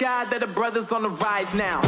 God that the brothers on the rise now.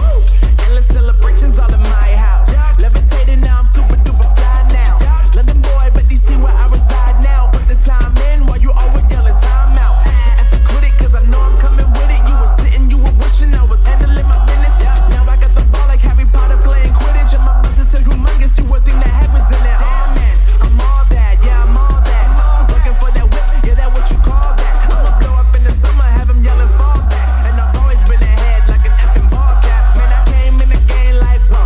Endless celebrations all in my house. Levitating now, I'm super duper fly now. London boy, but DC where I reside now. Put the time in while you always yelling time out. And for quit it, cause I know I'm coming with it. You were sitting, you were wishing I was handling my business. Now I got the ball like Harry Potter playing Quidditch. And my business is humongous, you would think that happens in there. Damn man, I'm all that, yeah I'm all that. Looking for that whip, yeah that what you call that. I'ma blow up in the summer, have him yelling fall back. And I've always been ahead like an effing ball cap. Man, I came in the game like whoa.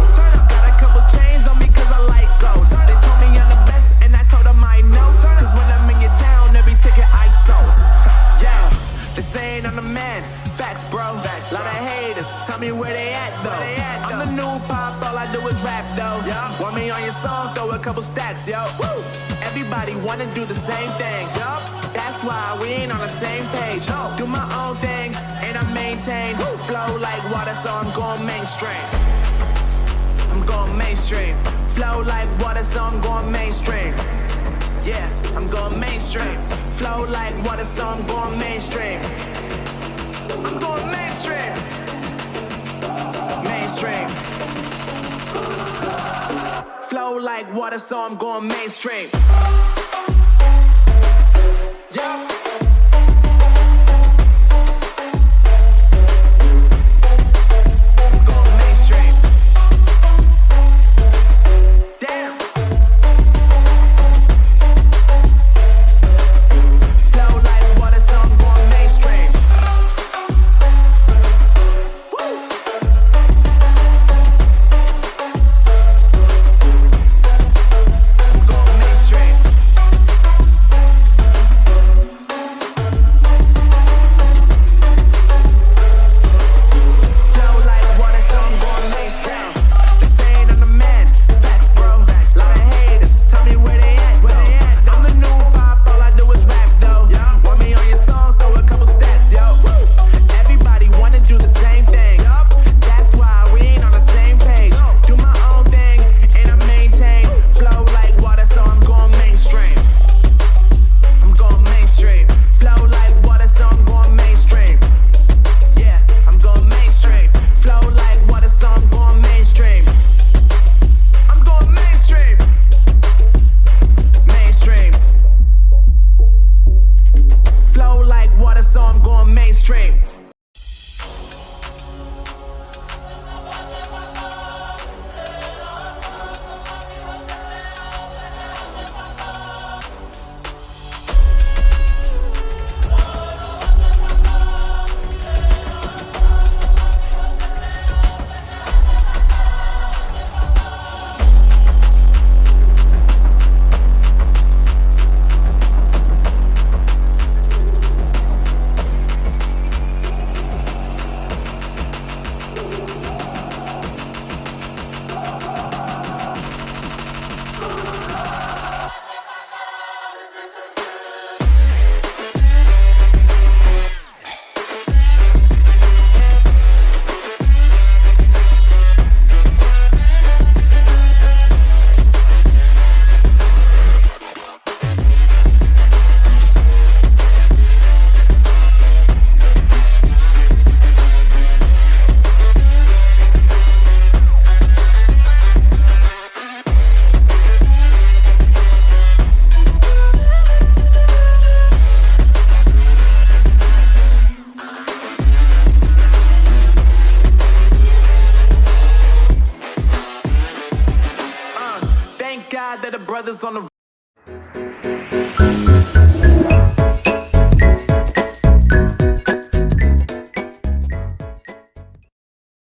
Got a couple chains on me cause I like gold. They told me I'm the best and I told them I know. Cause when I'm in your town, every ticket I sold. Yeah, they saying I'm the man. Facts bro, lot of haters, tell me where they at though. I'm the new pop, all I do is rap though. Want me on your song, throw a couple stacks, yo. Everybody wanna do the same thing, that's why we ain't on the same page. Do my own thing, and I maintain. Flow like water, so I'm going mainstream. I'm going mainstream. Flow like water, so I'm going mainstream. Yeah, I'm going mainstream. Flow like water, so I'm going mainstream. I'm going mainstream. Mainstream. Flow like water, so I'm going mainstream. Yeah. God that the brothers on the